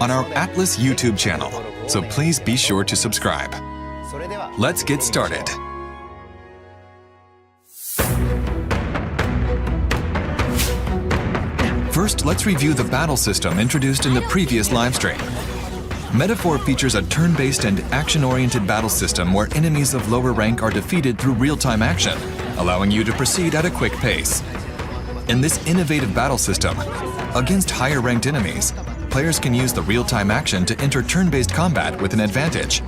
on our Atlas YouTube channel, so please be sure to subscribe. Let's get started. First, let's review the battle system introduced in the previous livestream. Metaphor features a turn-based and action-oriented battle system where enemies of lower rank are defeated through real-time action, allowing you to proceed at a quick pace. In this innovative battle system, against higher-ranked enemies, players can use the real-time action to enter turn-based combat with an advantage.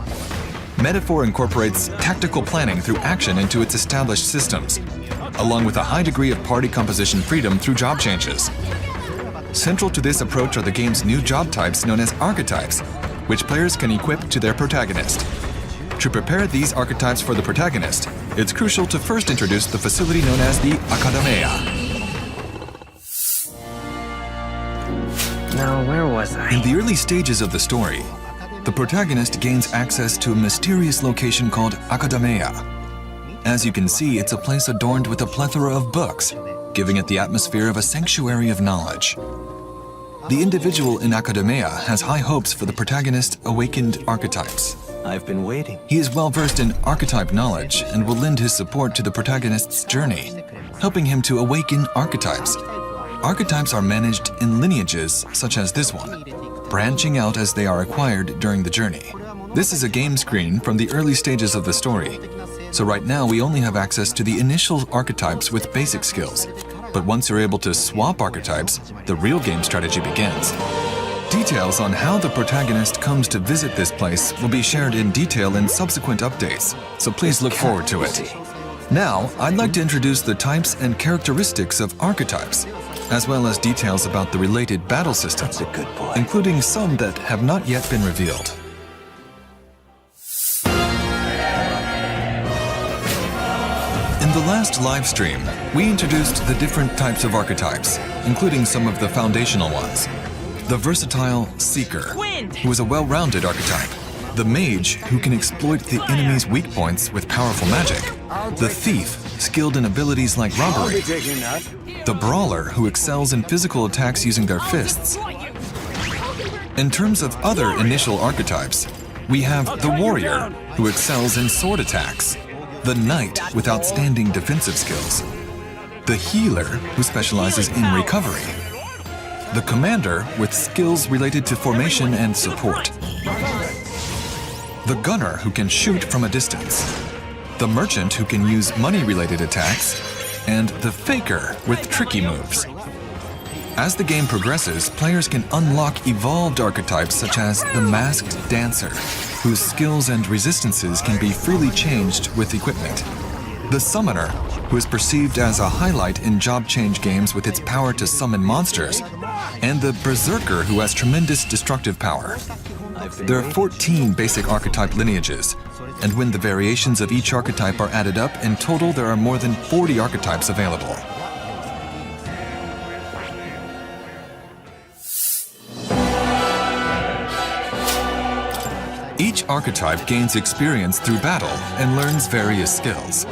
Metaphor incorporates tactical planning through action into its established systems, along with a high degree of party composition freedom through job changes. Central to this approach are the game's new job types known as Archetypes, which players can equip to their protagonist. To prepare these archetypes for the protagonist, it's crucial to first introduce the facility known as the Akademeia. Now, where was I? In the early stages of the story, the protagonist gains access to a mysterious location called Akademeia. As you can see, it's a place adorned with a plethora of books, giving it the atmosphere of a sanctuary of knowledge. The individual in Akademeia has high hopes for the protagonist's awakened archetypes. I've been waiting. He is well versed in archetype knowledge and will lend his support to the protagonist's journey, helping him to awaken archetypes. Archetypes are managed in lineages such as this one, branching out as they are acquired during the journey. This is a game screen from the early stages of the story, so right now we only have access to the initial archetypes with basic skills. But once you're able to swap archetypes, the real game strategy begins. Details on how the protagonist comes to visit this place will be shared in detail in subsequent updates, so please look forward to it. Now, I'd like to introduce the types and characteristics of archetypes, as well as details about the related battle system, That's a good boy. including some that have not yet been revealed. In the last live stream, we introduced the different types of archetypes, including some of the foundational ones. The versatile Seeker, who is a well-rounded archetype. The Mage, who can exploit the enemy's weak points with powerful magic. The Thief, skilled in abilities like robbery. The Brawler, who excels in physical attacks using their fists. In terms of other initial archetypes, we have the Warrior, who excels in sword attacks. The Knight, with outstanding defensive skills. The Healer, who specializes in recovery. The Commander, with skills related to formation and support. The Gunner, who can shoot from a distance. The Merchant, who can use money-related attacks. And the Faker, with tricky moves. As the game progresses, players can unlock evolved archetypes such as the Masked Dancer, whose skills and resistances can be freely changed with equipment. The Summoner, who is perceived as a highlight in job change games with its power to summon monsters. And the Berserker, who has tremendous destructive power. There are 14 basic archetype lineages, and when the variations of each archetype are added up, in total there are more than 40 archetypes available. Each archetype gains experience through battle and learns various skills.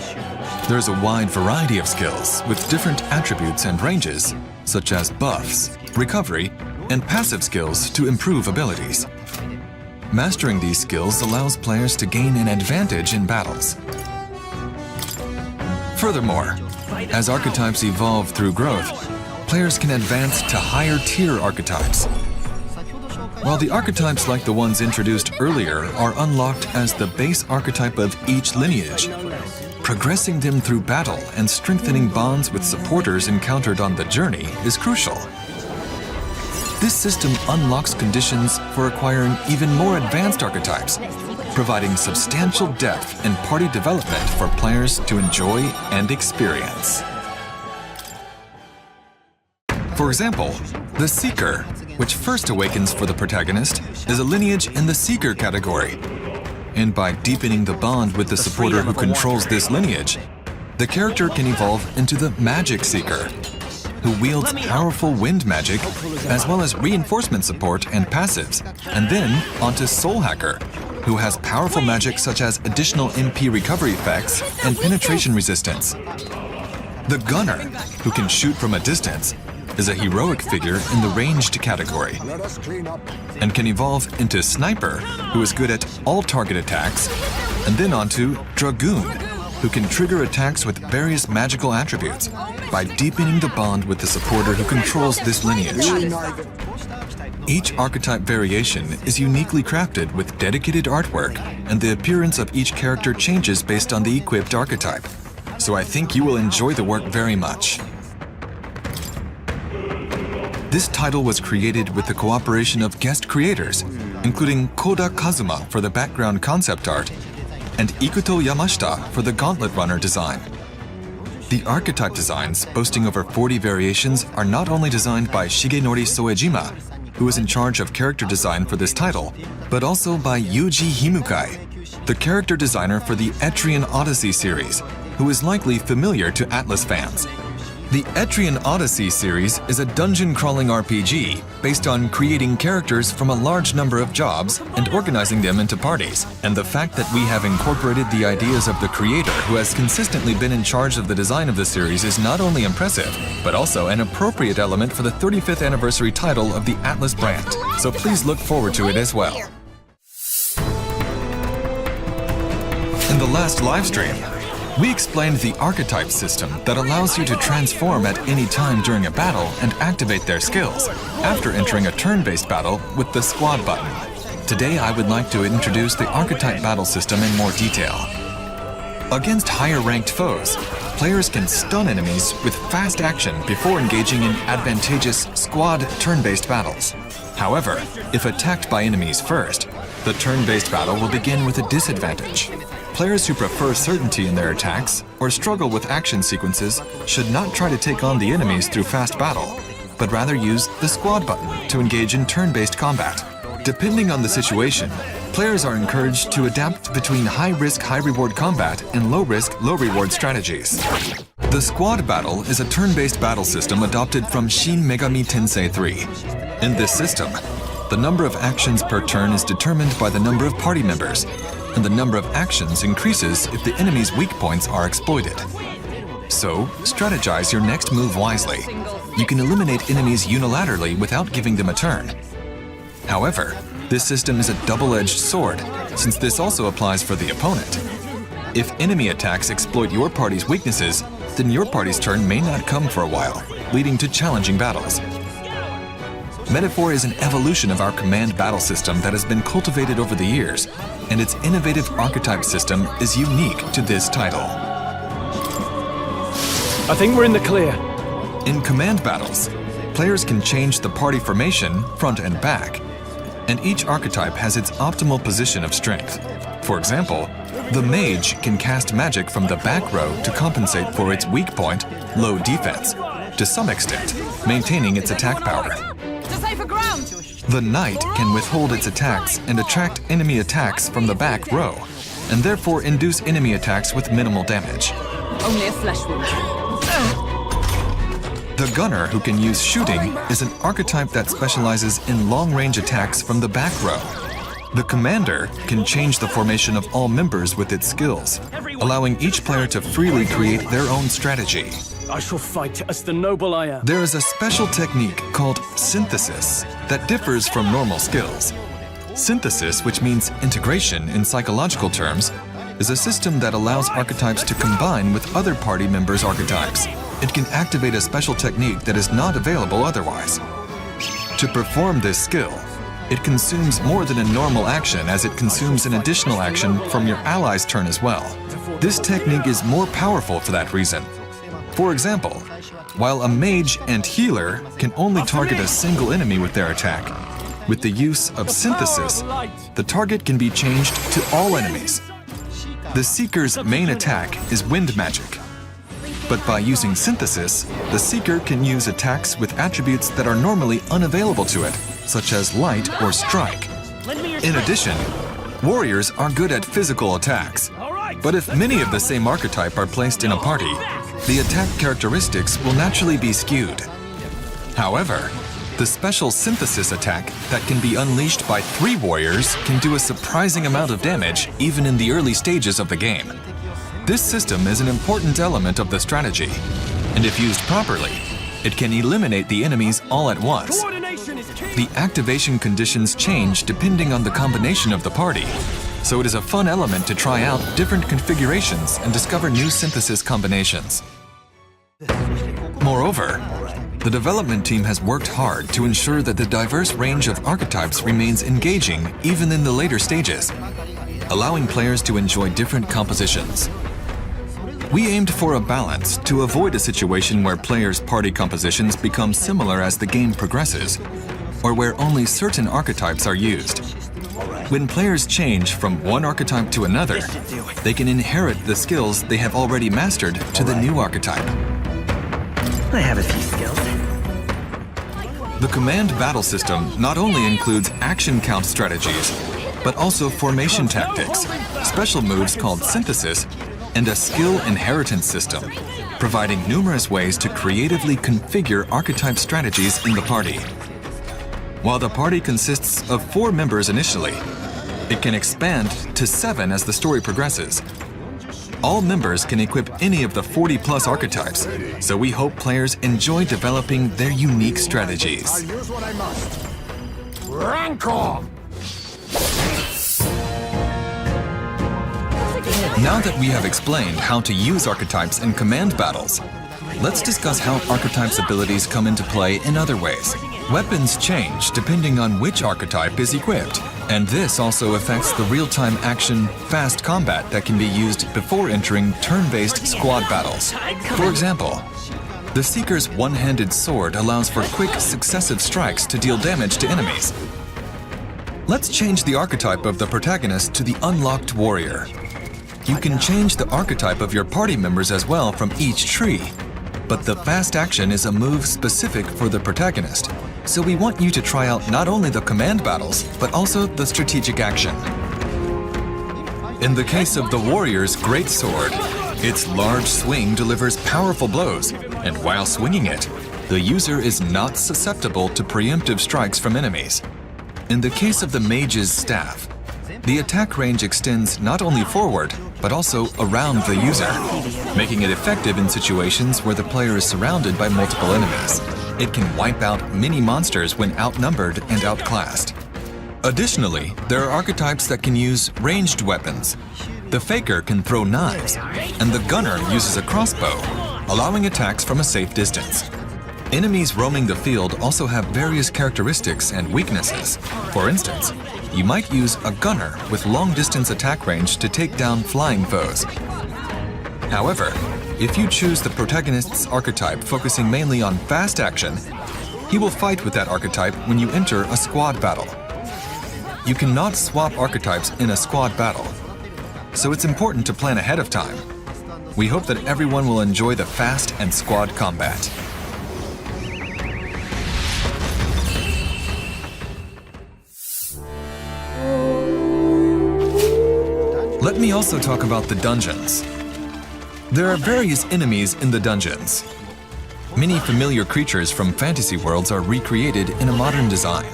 There's a wide variety of skills with different attributes and ranges, such as buffs, recovery, and passive skills to improve abilities. Mastering these skills allows players to gain an advantage in battles. Furthermore, as archetypes evolve through growth, players can advance to higher tier archetypes. While the archetypes like the ones introduced earlier are unlocked as the base archetype of each lineage, progressing them through battle and strengthening bonds with supporters encountered on the journey is crucial. This system unlocks conditions for acquiring even more advanced archetypes, providing substantial depth in party development for players to enjoy and experience. For example, the Seeker, which first awakens for the protagonist, is a lineage in the Seeker category. And by deepening the bond with the supporter who controls this lineage, the character can evolve into the Magic Seeker, who wields powerful wind magic, as well as reinforcement support and passives, and then onto Soul Hacker, who has powerful magic such as additional MP recovery effects and penetration resistance. The Gunner, who can shoot from a distance, is a heroic figure in the ranged category and can evolve into Sniper, who is good at all target attacks, and then onto Dragoon, who can trigger attacks with various magical attributes by deepening the bond with the supporter who controls this lineage. Each archetype variation is uniquely crafted with dedicated artwork, and the appearance of each character changes based on the equipped archetype. So I think you will enjoy the work very much. This title was created with the cooperation of guest creators, including Koda Kazuma for the background concept art and Ikuto Yamashita for the Gauntlet Runner design. The archetype designs, boasting over 40 variations, are not only designed by Shigenori Soejima, who is in charge of character design for this title, but also by Yuji Himukai, the character designer for the Etrian Odyssey series, who is likely familiar to Atlas fans. The Etrian Odyssey series is a dungeon-crawling RPG based on creating characters from a large number of jobs and organizing them into parties. And the fact that we have incorporated the ideas of the creator who has consistently been in charge of the design of the series is not only impressive, but also an appropriate element for the 35th anniversary title of the Atlas brand. So please look forward to it as well. In the last livestream, we explained the archetype system that allows you to transform at any time during a battle and activate their skills after entering a turn-based battle with the squad button. Today I would like to introduce the archetype battle system in more detail. Against higher-ranked foes, players can stun enemies with fast action before engaging in advantageous squad turn-based battles. However, if attacked by enemies first, the turn-based battle will begin with a disadvantage. Players who prefer certainty in their attacks or struggle with action sequences should not try to take on the enemies through fast battle, but rather use the squad button to engage in turn-based combat. Depending on the situation, players are encouraged to adapt between high-risk, high-reward combat and low-risk, low-reward strategies. The squad battle is a turn-based battle system adopted from Shin Megami Tensei 3. In this system, the number of actions per turn is determined by the number of party members, and the number of actions increases if the enemy's weak points are exploited. So, strategize your next move wisely. You can eliminate enemies unilaterally without giving them a turn. However, this system is a double-edged sword, since this also applies for the opponent. If enemy attacks exploit your party's weaknesses, then your party's turn may not come for a while, leading to challenging battles. Metaphor is an evolution of our command battle system that has been cultivated over the years, and its innovative archetype system is unique to this title. I think we're in the clear. In command battles, players can change the party formation, front and back, and each archetype has its optimal position of strength. For example, the mage can cast magic from the back row to compensate for its weak point, low defense, to some extent, maintaining its attack power. The knight can withhold its attacks and attract enemy attacks from the back row, and therefore induce enemy attacks with minimal damage. Only a flesh wound. The gunner, who can use shooting, is an archetype that specializes in long-range attacks from the back row. The commander can change the formation of all members with its skills, allowing each player to freely create their own strategy. I shall fight as the noble I am. There is a special technique called synthesis that differs from normal skills. Synthesis, which means integration in psychological terms, is a system that allows archetypes to combine with other party members' archetypes. It can activate a special technique that is not available otherwise. To perform this skill, it consumes more than a normal action, as it consumes an additional action from your ally's turn as well. This technique is more powerful for that reason. For example, while a mage and healer can only target a single enemy with their attack, with the use of synthesis, the target can be changed to all enemies. The Seeker's main attack is wind magic. But by using synthesis, the Seeker can use attacks with attributes that are normally unavailable to it, such as light or strike. In addition, warriors are good at physical attacks. But if many of the same archetype are placed in a party, the attack characteristics will naturally be skewed. However, the special synthesis attack that can be unleashed by 3 warriors can do a surprising amount of damage even in the early stages of the game. This system is an important element of the strategy, and if used properly, It can eliminate the enemies all at once. Coordination is key. The activation conditions change depending on the combination of the party, so it is a fun element to try out different configurations and discover new synthesis combinations. Moreover, the development team has worked hard to ensure that the diverse range of archetypes remains engaging even in the later stages, allowing players to enjoy different compositions. We aimed for a balance to avoid a situation where players' party compositions become similar as the game progresses, or where only certain archetypes are used. When players change from one archetype to another, they can inherit the skills they have already mastered to the new archetype. I have a few skills. The command battle system not only includes action count strategies, but also formation tactics, special moves called synthesis, and a skill inheritance system, providing numerous ways to creatively configure archetype strategies in the party. While the party consists of 4 members initially, it can expand to 7 as the story progresses. All members can equip any of the 40+ archetypes, so we hope players enjoy developing their unique strategies. Use what I must. Rancor! Now that we have explained how to use archetypes in command battles, let's discuss how archetypes' abilities come into play in other ways. Weapons change depending on which archetype is equipped, and this also affects the real-time action, fast combat that can be used before entering turn-based squad battles. For example, the Seeker's one-handed sword allows for quick, successive strikes to deal damage to enemies. Let's change the archetype of the protagonist to the unlocked warrior. You can change the archetype of your party members as well from each tree, but the fast action is a move specific for the protagonist, so we want you to try out not only the command battles, but also the strategic action. In the case of the warrior's great sword, its large swing delivers powerful blows, and while swinging it, the user is not susceptible to preemptive strikes from enemies. In the case of the mage's staff, the attack range extends not only forward, but also around the user, making it effective in situations where the player is surrounded by multiple enemies. It can wipe out many monsters when outnumbered and outclassed. Additionally, there are archetypes that can use ranged weapons. The Faker can throw knives, and the Gunner uses a crossbow, allowing attacks from a safe distance. Enemies roaming the field also have various characteristics and weaknesses. For instance, you might use a gunner with long-distance attack range to take down flying foes. However, if you choose the protagonist's archetype focusing mainly on fast action, he will fight with that archetype when you enter a squad battle. You cannot swap archetypes in a squad battle, so it's important to plan ahead of time. We hope that everyone will enjoy the fast and squad combat. Let me also talk about the dungeons. There are various enemies in the dungeons. Many familiar creatures from fantasy worlds are recreated in a modern design.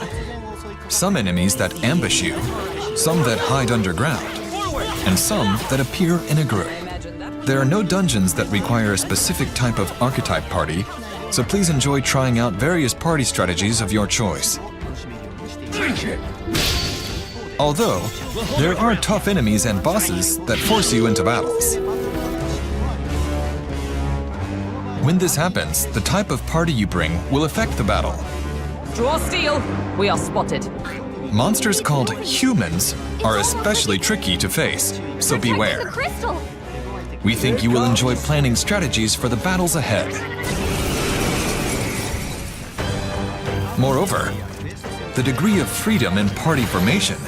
Some enemies that ambush you, some that hide underground, and some that appear in a group. There are no dungeons that require a specific type of archetype party, so please enjoy trying out various party strategies of your choice. Although, there are tough enemies and bosses that force you into battles. When this happens, the type of party you bring will affect the battle. Draw steel. We are spotted. Monsters called humans are especially tricky to face, so beware. We think you will enjoy planning strategies for the battles ahead. Moreover, the degree of freedom in party formation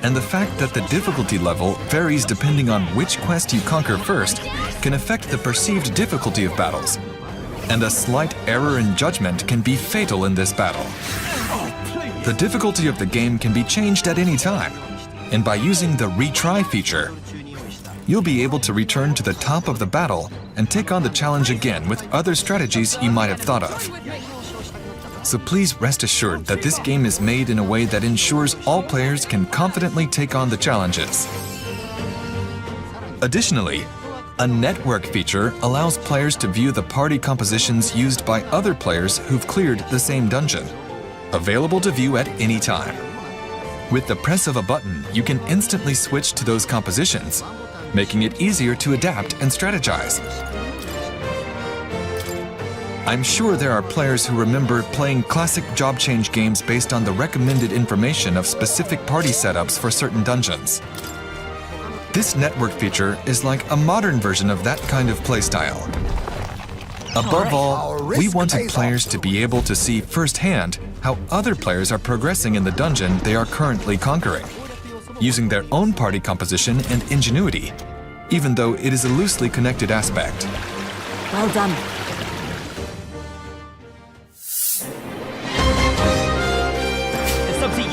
and the fact that the difficulty level varies depending on which quest you conquer first can affect the perceived difficulty of battles. And a slight error in judgment can be fatal in this battle. The difficulty of the game can be changed at any time, and by using the retry feature, you'll be able to return to the top of the battle and take on the challenge again with other strategies you might have thought of. So please rest assured that this game is made in a way that ensures all players can confidently take on the challenges. Additionally, A network feature allows players to view the party compositions used by other players who've cleared the same dungeon. Available to view at any time. With the press of a button, you can instantly switch to those compositions, making it easier to adapt and strategize. I'm sure there are players who remember playing classic job change games based on the recommended information of specific party setups for certain dungeons. This network feature is like a modern version of that kind of playstyle. Above all, we wanted players to be able to see firsthand how other players are progressing in the dungeon they are currently conquering, using their own party composition and ingenuity, even though it is a loosely connected aspect. Well done.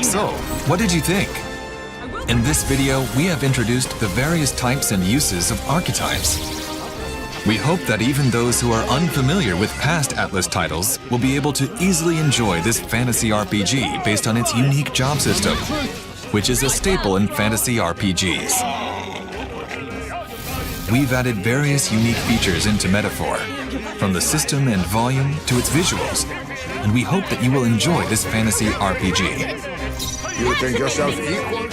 So, what did you think? In this video, we have introduced the various types and uses of archetypes. We hope that even those who are unfamiliar with past Atlas titles will be able to easily enjoy this fantasy RPG based on its unique job system, which is a staple in fantasy RPGs. We've added various unique features into Metaphor, from the system and volume to its visuals, and we hope that you will enjoy this fantasy RPG. You think yourself equal?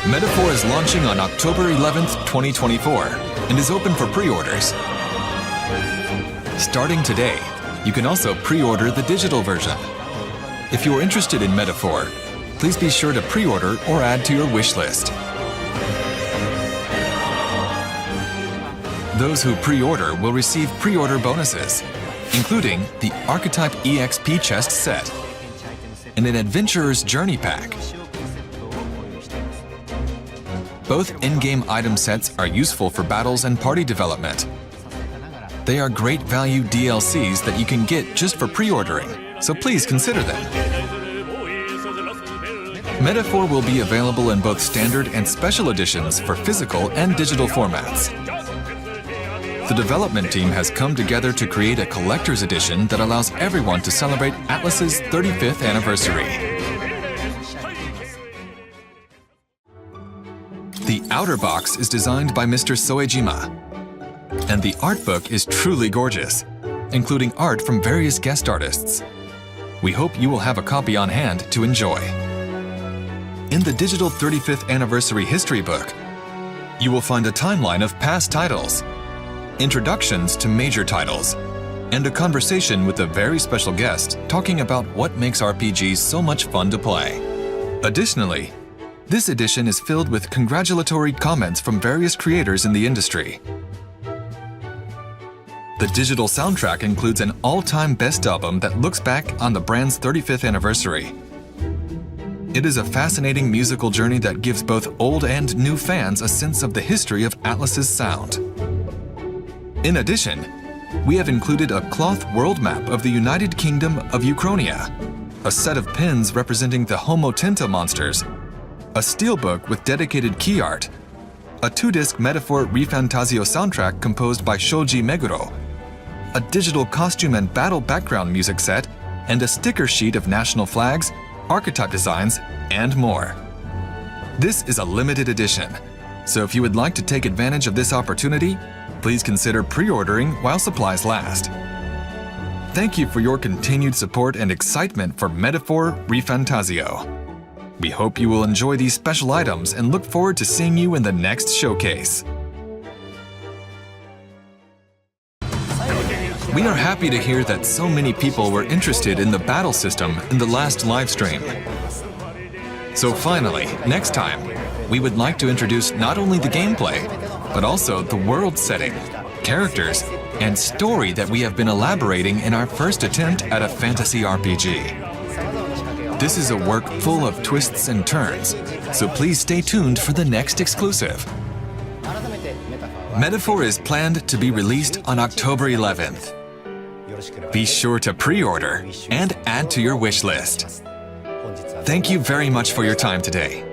Metaphor is launching on October 11th, 2024, and is open for pre-orders. Starting today, you can also pre-order the digital version. If you are interested in Metaphor, please be sure to pre-order or add to your wish list. Those who pre-order will receive pre-order bonuses, including the Archetype EXP chest set and an Adventurer's Journey pack. Both in-game item sets are useful for battles and party development. They are great value DLCs that you can get just for pre-ordering, so please consider them. Metaphor will be available in both standard and special editions for physical and digital formats. The development team has come together to create a collector's edition that allows everyone to celebrate Atlas's 35th anniversary. The outer box is designed by Mr. Soejima, and the art book is truly gorgeous, including art from various guest artists. We hope you will have a copy on hand to enjoy. In the digital 35th anniversary history book, you will find a timeline of past titles, introductions to major titles, and a conversation with a very special guest talking about what makes RPGs so much fun to play. Additionally, this edition is filled with congratulatory comments from various creators in the industry. The digital soundtrack includes an all-time best album that looks back on the brand's 35th anniversary. It is a fascinating musical journey that gives both old and new fans a sense of the history of Atlas's sound. In addition, we have included a cloth world map of the United Kingdom of Uchronia, a set of pins representing the Homo Tenta monsters, a steelbook with dedicated key art, a 2-disc Metaphor ReFantazio soundtrack composed by Shoji Meguro, a digital costume and battle background music set, and a sticker sheet of national flags, archetype designs, and more. This is a limited edition, so if you would like to take advantage of this opportunity, please consider pre-ordering while supplies last. Thank you for your continued support and excitement for Metaphor ReFantazio. We hope you will enjoy these special items and look forward to seeing you in the next showcase. We are happy to hear that so many people were interested in the battle system in the last live stream. So finally, next time, we would like to introduce not only the gameplay, but also the world setting, characters, and story that we have been elaborating in our first attempt at a fantasy RPG. This is a work full of twists and turns, so please stay tuned for the next exclusive. Metaphor is planned to be released on October 11th. Be sure to pre-order and add to your wish list. Thank you very much for your time today.